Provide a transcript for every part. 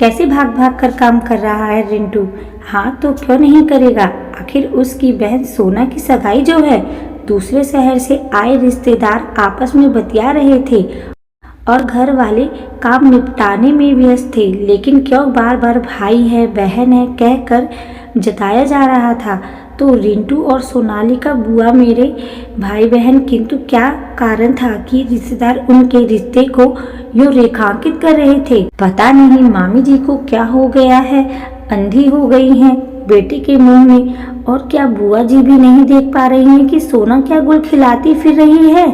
कैसे भाग भाग कर काम कर रहा है रिंटू। हाँ तो क्यों नहीं करेगा, आखिर उसकी बहन सोना की सगाई जो है। दूसरे शहर से आए रिश्तेदार आपस में बतिया रहे थे और घर वाले काम निपटाने में व्यस्त थे, लेकिन क्यों बार बार भाई है बहन है कहकर जताया जा रहा था। तो रिंटू और सोनाली का बुआ मेरे भाई बहन, किंतु क्या कारण था कि रिश्तेदार उनके रिश्ते को यूं रेखांकित कर रहे थे। पता नहीं मामी जी को क्या हो गया है, अंधी हो गई हैं बेटे के मुंह में। और क्या बुआ जी भी नहीं देख पा रही हैं कि सोना क्या गुल खिलाती फिर रही है।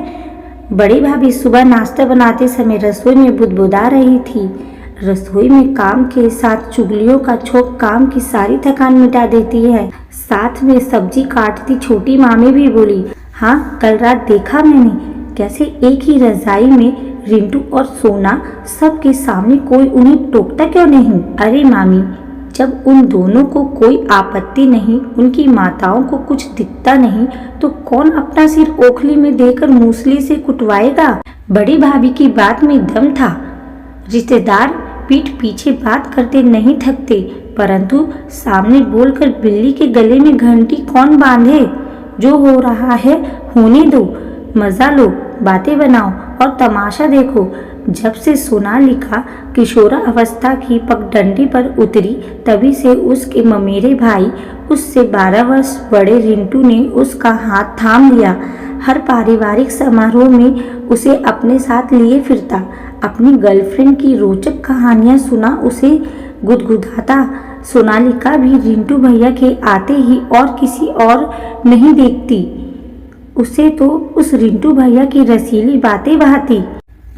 बड़ी भाभी सुबह नाश्ता बनाते समय रसोई में बुदबुदा रही थी। रसोई में काम के साथ चुगलियों का छोक काम की सारी थकान मिटा देती है। साथ में सब्जी काटती छोटी मामी भी बोली, हाँ कल रात देखा मैंने कैसे एक ही रजाई में रिंटू और सोना सबके सामने, कोई उन्हें टोकता क्यों नहीं। अरे मामी, जब उन दोनों को कोई आपत्ति नहीं, उनकी माताओं को कुछ दिखता नहीं, तो कौन अपना सिर ओखली में देकर मूसली से कुटवाएगा। बड़ी भाभी की बात में दम था। रिश्तेदार पीठ पीछे बात करते नहीं थकते, परंतु सामने बोलकर बिल्ली के गले में घंटी कौन बांधे। जो हो रहा है होने दो, मजा लो, बातें बनाओ और तमाशा देखो। जब से सोनालिका किशोरा अवस्था की पगडंडी पर उतरी, तभी से उसके ममेरे भाई, उससे 12 वर्ष बड़े रिंटू ने उसका हाथ थाम लिया। हर पारिवारिक समारोह में उसे अपने साथ लिए फिरता, अपनी गर्लफ्रेंड की रोचक कहानियां सुना उसे गुदगुदाता। सोनालिका भी रिंटू भैया के आते ही और किसी और नहीं देखती, उसे तो उस रिंटू भैया की रसीली बातें बहाती।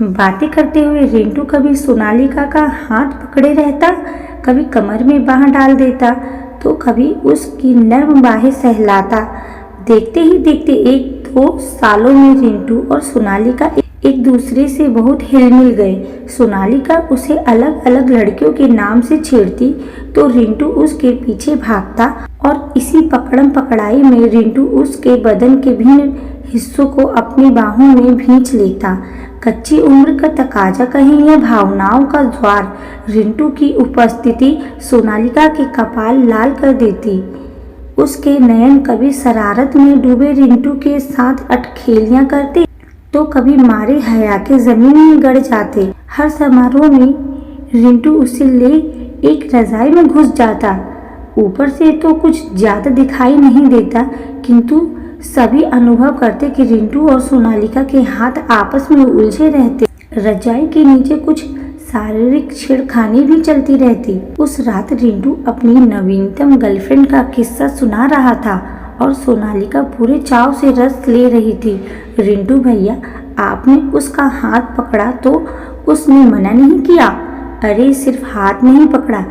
बातें करते हुए रिंटू कभी सोनालिका का हाथ पकड़े रहता, कभी कमर में बाह डाल देता, तो कभी उसकी नर्म बाहें सहलाता। देखते ही देखते 1-2 सालों में रिंटू और सोनालिका एक दूसरे से बहुत हिल मिल गए। सोनालिका उसे अलग अलग लड़कियों के नाम से छेड़ती तो रिंटू उसके पीछे भागता, और इसी पकड़म पकड़ाई में रिंटू उसके बदन के भिन्न हिस्सों को अपनी बाहों में भींच लेता। कच्ची उम्र का तकाजा कहें या भावनाओं का ज्वार, रिंटू की उपस्थिति सोनालिका के कपाल लाल कर देती। उसके नयन कभी शरारत में डूबे रिंटू के साथ अटखेलियां करते, तो कभी मारे हया के जमीन में गड़ जाते। हर समारोह में रिंटू उसे ले एक रजाई में घुस जाता। ऊपर से तो कुछ ज्यादा दिखाई नहीं देता, किंतु सभी अनुभव करते कि रिंटू और सोनालिका के हाथ आपस में उलझे रहते। रजाई के नीचे कुछ शारीरिक छेड़खानी भी चलती रहती। उस रात रिंटू अपनी नवीनतम गर्लफ्रेंड का किस्सा सुना रहा था और सोनालिका पूरे चाव से रस ले रही थी। रिंटू भैया, आपने उसका हाथ पकड़ा तो उसने मना नहीं किया। अरे सिर्फ हाथ नहीं पकड़ा,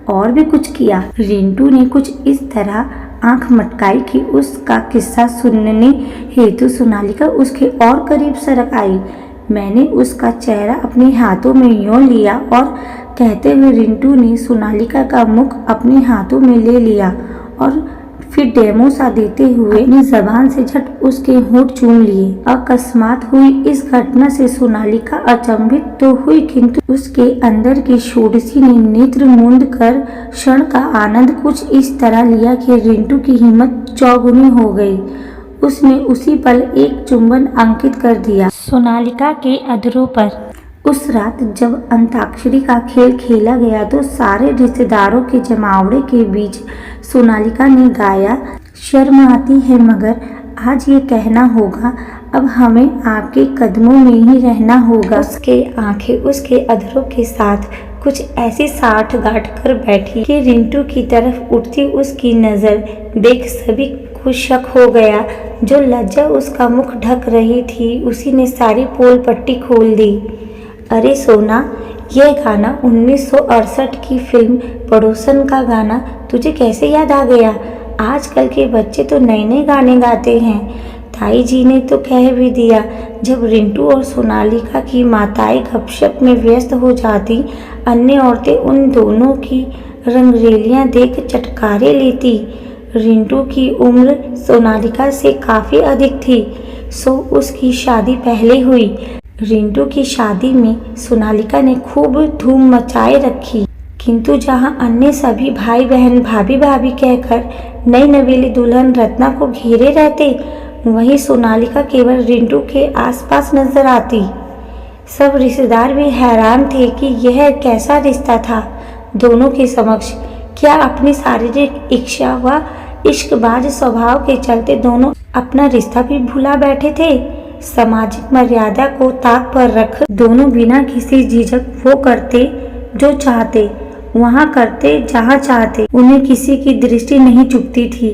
और भी कुछ किया। रिंटू ने कुछ इस तरह आंख मटकाई कि उसका किस्सा सुनने हेतु सोनालिका उसके और करीब सरक आई। मैंने उसका चेहरा अपने हाथों में यूं लिया और कहते हुए रिंटू ने सोनालिका का मुख अपने हाथों में ले लिया और फिर डेमो सा देते हुए अपनी जबान से झट उसके होंठ चूम लिए। अकस्मात हुई इस घटना से सोनालिका अचंभित तो हुई, किंतु उसके अंदर की षोडशी ने नेत्र मूंद कर क्षण का आनंद कुछ इस तरह लिया कि रिंटू की हिम्मत चौगुनी हो गई। उसने उसी पल एक चुंबन अंकित कर दिया सोनालिका के अधरों पर। उस रात जब अंताक्षरी का खेल खेला गया तो सारे रिश्तेदारों के जमावड़े के बीच सोनालिका ने गाया, शर्म आती है मगर आज ये कहना होगा, अब हमें आपके कदमों में ही रहना होगा। उसके आंखें उसके अधरों के साथ कुछ ऐसी साठ गांठ कर बैठी कि रिंटू की तरफ उठती उसकी नजर देख सभी को शक हो गया। जो लज्जा उसका मुख ढक रही थी, उसी ने सारी पोल पट्टी खोल दी। अरे सोना, यह गाना 1968 की फिल्म पड़ोसन का गाना तुझे कैसे याद आ गया। आजकल के बच्चे तो नए नए गाने गाते हैं। ताई जी ने तो कह भी दिया। जब रिंटू और सोनालिका की माताएं गपशप में व्यस्त हो जाती, अन्य औरतें उन दोनों की रंगरेलियां देख चटकारे लेती। रिंटू की उम्र सोनालिका से काफ़ी अधिक थी, सो उसकी शादी पहले हुई। रिंटू की शादी में सोनालिका ने खूब धूम मचाए रखी। किंतु जहां अन्य सभी भाई बहन भाभी भाभी कहकर नई नवेली दुल्हन रत्ना को घेरे रहते, वहीं सोनालिका केवल रिंटू के आसपास नजर आती। सब रिश्तेदार भी हैरान थे कि यह कैसा रिश्ता था दोनों के समक्ष। क्या अपनी शारीरिक इच्छा व इश्कबाज स्वभाव के चलते दोनों अपना रिश्ता भी भुला बैठे थे? सामाजिक मर्यादा को ताक पर रख दोनों बिना किसी झिझक वो करते जो चाहते, वहाँ करते जहाँ चाहते। उन्हें किसी की दृष्टि नहीं चुभती थी,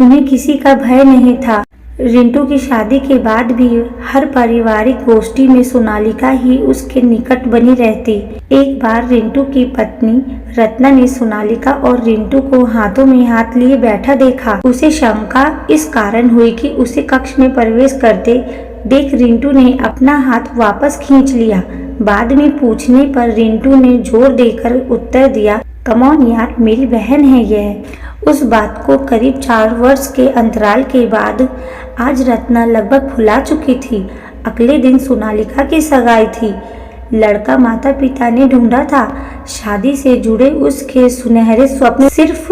उन्हें किसी का भय नहीं था। रिंटू की शादी के बाद भी हर पारिवारिक गोष्ठी में सोनालिका ही उसके निकट बनी रहती। एक बार रिंटू की पत्नी रत्ना ने सोनालिका और रिंटू को हाथों में हाथ लिए बैठा देखा। उसे शंका इस कारण हुई कि उसे कक्ष में प्रवेश करते देख रिंटू ने अपना हाथ वापस खींच लिया। बाद में पूछने पर रिंटू ने जोर देकर उत्तर दिया, कम ऑन यार, मेरी बहन है यह। उस बात को करीब 4 वर्ष के अंतराल के बाद आज रत्ना लगभग भुला चुकी थी। अगले दिन सोनालिका की सगाई थी। लड़का माता पिता ने ढूंढा था। शादी से जुड़े उसके सुनहरे स्वप्न सिर्फ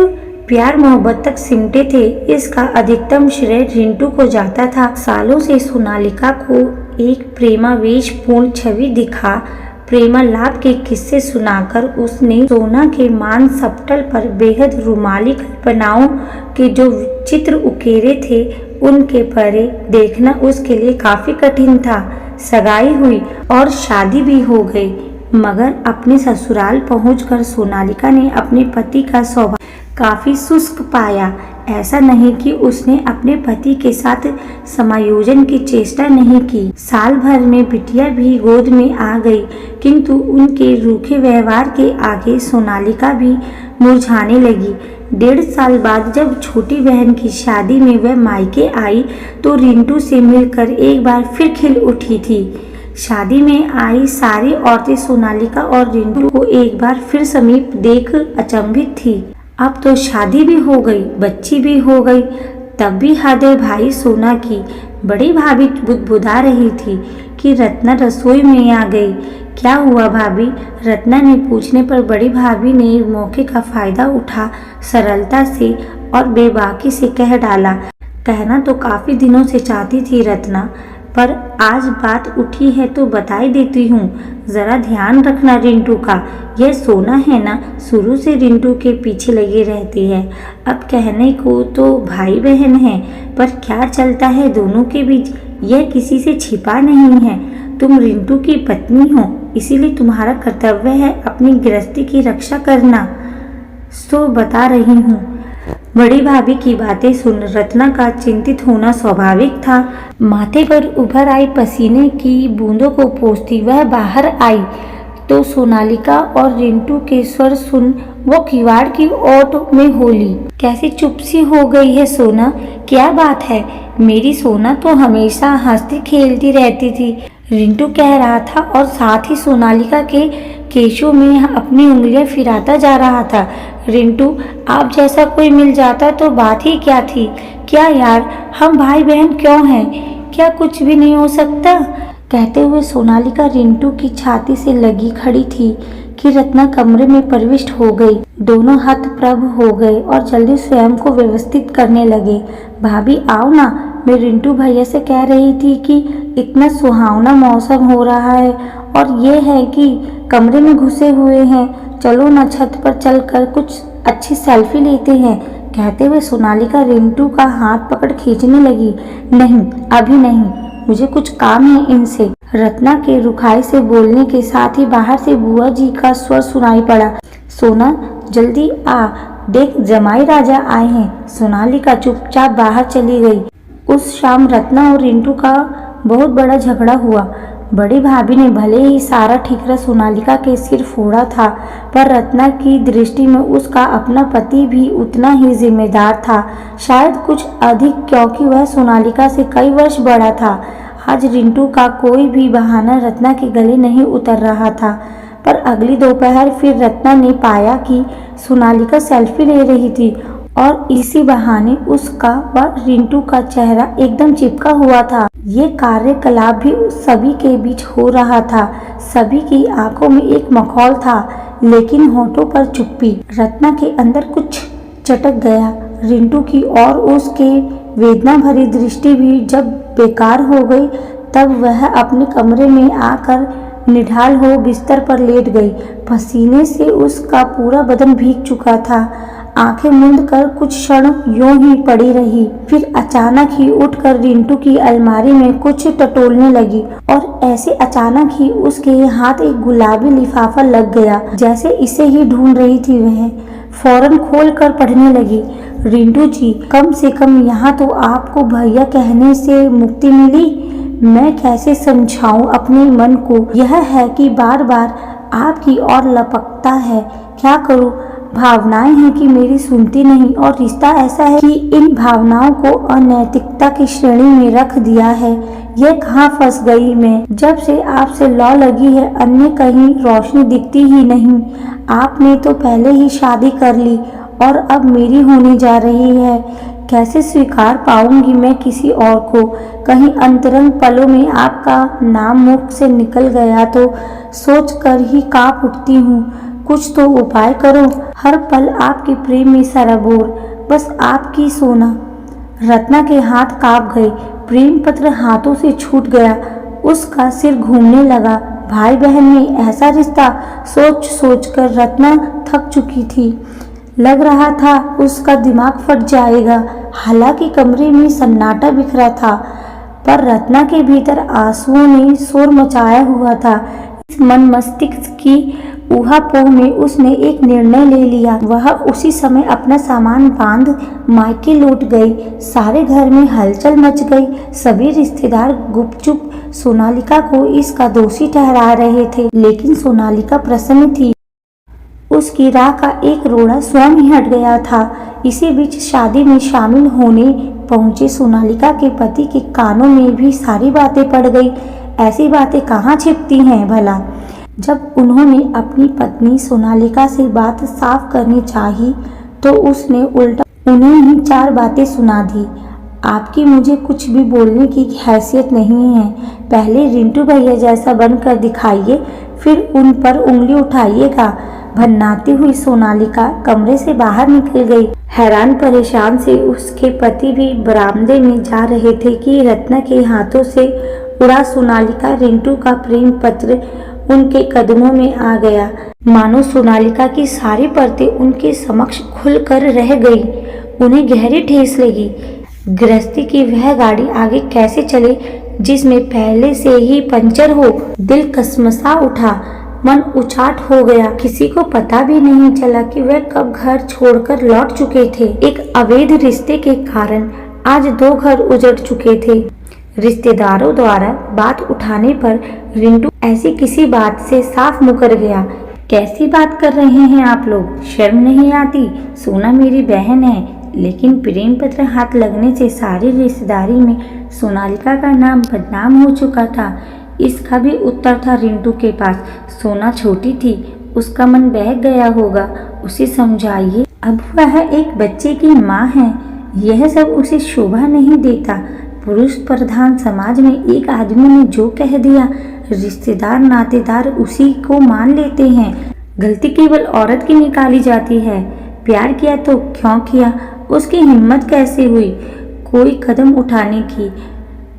प्यार मोहब्बत तक सिमटे थे। इसका अधिकतम श्रेय रिंटू को जाता था। सालों से सोनालिका को एक प्रेमावेश पूर्ण छवि दिखा, प्रेमालाप के किस्से सुनाकर उसने सोना के मान सपटल पर बेहद रुमाली कल्पनाओं के जो चित्र उकेरे थे, उनके परे देखना उसके लिए काफी कठिन था। सगाई हुई और शादी भी हो गई, मगर अपने ससुराल पहुंचकर सोनालिका ने अपने पति का स्वभाव काफी शुष्क पाया। ऐसा नहीं कि उसने अपने पति के साथ समायोजन की चेष्टा नहीं की। साल भर में बिटिया भी गोद में आ गई, किंतु उनके रूखे व्यवहार के आगे सोनालिका भी मुरझाने लगी। 1.5 साल बाद जब छोटी बहन की शादी में वह मायके आई तो रिंटू से मिलकर एक बार फिर खिल उठी थी। शादी में आई सारी औरतें सोनालिका और रिंटू को एक बार फिर समीप देख अचंभित थी। अब तो शादी भी हो गई, बच्ची भी हो गई, तब भी हद है भाई सोना की। बड़ी भाभी बुदबुदा रही थी कि रत्ना रसोई में आ गई। क्या हुआ भाभी? रत्ना ने पूछने पर बड़ी भाभी ने मौके का फायदा उठा सरलता से और बेबाकी से कह डाला, कहना तो काफी दिनों से चाहती थी रत्ना, पर आज बात उठी है तो बता ही देती हूँ। जरा ध्यान रखना रिंटू का। यह सोना है ना, शुरू से रिंटू के पीछे लगी रहती है। अब कहने को तो भाई बहन है, पर क्या चलता है दोनों के बीच यह किसी से छिपा नहीं है। तुम रिंटू की पत्नी हो, इसीलिए तुम्हारा कर्तव्य है अपनी गृहस्थी की रक्षा करना। सो बता रही हूँ। बड़ी भाभी की बातें सुन रत्ना का चिंतित होना स्वाभाविक था। माथे पर उभर आई पसीने की बूंदों को पोंछती वह बाहर आई तो सोनालिका और रिंटू के स्वर सुन वो किवाड़ की ओट में होली। कैसी चुप सी हो गई है सोना, क्या बात है? मेरी सोना तो हमेशा हंसती खेलती रहती थी, रिंटू कह रहा था और साथ ही सोनालिका के केशों में अपनी उंगलियां फिराता जा रहा था। रिंटू, आप जैसा कोई मिल जाता तो बात ही क्या थी। क्या यार, हम भाई बहन क्यों हैं? क्या कुछ भी नहीं हो सकता? कहते हुए सोनालिका रिंटू की छाती से लगी खड़ी थी कि रत्ना कमरे में प्रविष्ट हो गई। दोनों हतप्रभ हो गए और जल्दी स्वयं को व्यवस्थित करने लगे। भाभी आओ ना, मैं रिंटू भैया से कह रही थी कि इतना सुहावना मौसम हो रहा है और ये है कि कमरे में घुसे हुए हैं, चलो ना छत पर चलकर कुछ अच्छी सेल्फी लेते हैं। कहते हुए सोनालिका रिंटू का हाथ पकड़ खींचने लगी। नहीं, अभी नहीं, मुझे कुछ काम है इनसे। रत्ना के रुखाई से बोलने के साथ ही बाहर से बुआ जी का स्वर सुनाई पड़ा, सोना जल्दी आ, देख जमाई राजा आए हैं। सोनालिका चुपचाप बाहर चली गई। उस शाम रत्ना और रिंटू का बहुत बड़ा झगड़ा हुआ। बड़ी भाभी ने भले ही सारा ठिकरा सोनालिका के सिर फोड़ा था, पर रत्ना की दृष्टि में उसका अपना पति भी उतना ही जिम्मेदार था, शायद कुछ अधिक, क्योंकि वह सोनालिका से कई वर्ष बड़ा था। आज रिंटू का कोई भी बहाना रत्ना के गले नहीं उतर रहा था, पर अगली दोपहर फिर रत्ना ने पाया कि सोनालिका सेल्फी ले रही थी और और इसी बहाने उसका व रिंटू का चेहरा एकदम चिपका हुआ था। ये कार्यकलाप भी सभी के बीच हो रहा था। सभी की आंखों में एक मखौल था, लेकिन होठों पर चुप्पी। रत्ना के अंदर कुछ चटक गया। रिंटू की और उसके वेदना भरी दृष्टि भी जब बेकार हो गई, तब वह अपने कमरे में आकर निढाल हो बिस्तर पर लेट गई। पसीने से उसका पूरा बदन भीग चुका था। आंखें मूंद कर कुछ क्षण यूं ही पड़ी रही, फिर अचानक ही उठकर रिंटू की अलमारी में कुछ टटोलने लगी और ऐसे अचानक ही उसके हाथ एक गुलाबी लिफाफा लग गया, जैसे इसे ही ढूंढ रही थी। वह फौरन खोल कर पढ़ने लगी। रिंटू जी, कम से कम यहाँ तो आपको भैया कहने से मुक्ति मिली। मैं कैसे समझाऊं अपने मन को। यह है कि बार बार आपकी ओर लपकता है। क्या करूं? भावनाएं हैं कि मेरी सुनती नहीं, और रिश्ता ऐसा है कि इन भावनाओं को अनैतिकता की श्रेणी में रख दिया है। ये कहाँ फंस गई मैं। जब से आपसे लौ लगी है, अन्य कहीं रोशनी दिखती ही नहीं। आपने तो पहले ही शादी कर ली और अब मेरी होने जा रही है। कैसे स्वीकार पाऊंगी मैं किसी और को। कहीं अंतरंग पलों में आपका नाम मुख से निकल गया तो सोच कर ही कांप उठती हूँ। कुछ तो उपाय करो। हर पल आपके प्रेम में सराबोर, बस आपकी सोना। रत्ना के हाथ कांप गए। प्रेम पत्र हाथों से छूट गया। उसका सिर घूमने लगा। भाई बहन में ऐसा रिश्ता सोच सोच कर रत्ना थक चुकी थी। लग रहा था उसका दिमाग फट जाएगा। हालांकि कमरे में सन्नाटा बिखरा था, पर रत्ना के भीतर आंसुओं ने शोर मचाया हुआ था। इस मन मस्तिष्क की ऊहापोह में उसने एक निर्णय ले लिया। वह उसी समय अपना सामान बांध मायके लौट गई। सारे घर में हलचल मच गई। सभी रिश्तेदार गुपचुप सोनालिका को इसका दोषी ठहरा रहे थे, लेकिन सोनालिका प्रसन्न थी। उसकी राह का एक रोड़ा स्वयं ही हट गया था। इसी बीच शादी में शामिल होने पहुंचे सोनालिका के पति के कानों में भी सारी बातें पड़ गई। ऐसी बातें कहाँ छिपती हैं भला। जब उन्होंने अपनी पत्नी सोनालिका से बात साफ करनी चाही, तो उसने उल्टा उन्हें ही 4 बातें सुना दी। आपकी मुझे कुछ भी बोलने की हैसियत नहीं है। पहले रिंटू भैया जैसा बनकर दिखाइए, फिर उन पर उंगली उठाइएगा। भन्नाती हुई सोनालिका कमरे से बाहर निकल गई। हैरान परेशान से उसके पति भी बरामदे में जा रहे थे कि रत्ना के हाथों से उड़ा सोनालिका रिंटू का प्रेम पत्र उनके कदमों में आ गया। मानो सोनालिका की सारी परतें उनके समक्ष खुलकर रह गई। उन्हें गहरी ठेस लगी। गृहस्थी की वह गाड़ी आगे कैसे चले जिसमें पहले से ही पंचर हो। दिल कसमसा उठा, मन उचाट हो गया। किसी को पता भी नहीं चला कि वह कब घर छोड़कर लौट चुके थे। एक अवैध रिश्ते के कारण आज 2 घर उजड़ चुके थे। रिश्तेदारों द्वारा बात उठाने पर रिंटू ऐसी किसी बात से साफ मुकर गया। कैसी बात कर रहे हैं आप लोग, शर्म नहीं आती? सोना मेरी बहन है। लेकिन प्रेम पत्र हाथ लगने से सारी रिश्तेदारी में सोनालिका का नाम बदनाम हो चुका था। इसका भी उत्तर था रिंटू के पास। सोना छोटी थी, उसका मन बहक गया होगा। उसे समझाइए, अब वह एक बच्चे की माँ है। यह सब उसे शोभा नहीं देता। पुरुष प्रधान समाज में एक आदमी ने जो कह दिया, रिश्तेदार नातेदार उसी को मान लेते हैं। गलती केवल औरत की निकाली जाती है। प्यार किया तो क्यों किया, उसकी हिम्मत कैसे हुई कोई कदम उठाने की।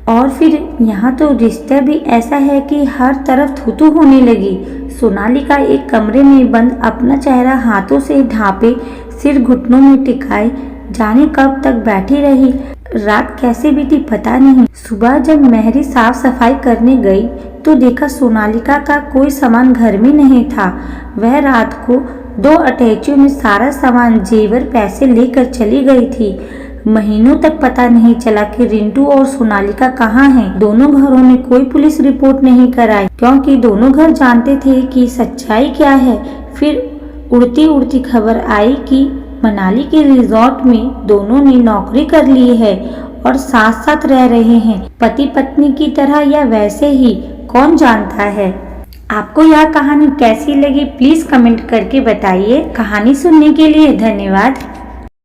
और फिर यहाँ तो रिश्ता भी ऐसा है कि हर तरफ थू-थू होने लगी। सोनालिका एक कमरे में बंद अपना चेहरा हाथों से ढांपे, सिर घुटनों में टिकाए, जाने कब तक बैठी रही। रात कैसे बीती पता नहीं। सुबह जब मेहरी साफ सफाई करने गई तो देखा सोनालिका का कोई सामान घर में नहीं था। वह रात को 2 अटैचियों में सारा सामान, जेवर, पैसे लेकर चली गई थी। महीनों तक पता नहीं चला कि रिंटू और सोनालिका कहाँ हैं। दोनों घरों ने कोई पुलिस रिपोर्ट नहीं कराई, क्योंकि दोनों घर जानते थे कि सच्चाई क्या है। फिर उड़ती उड़ती खबर आई कि मनाली के रिजॉर्ट में दोनों ने नौकरी कर ली है और साथ साथ रह रहे हैं, पति पत्नी की तरह या वैसे ही, कौन जानता है। आपको यह कहानी कैसी लगी प्लीज कमेंट करके बताइए। कहानी सुनने के लिए धन्यवाद।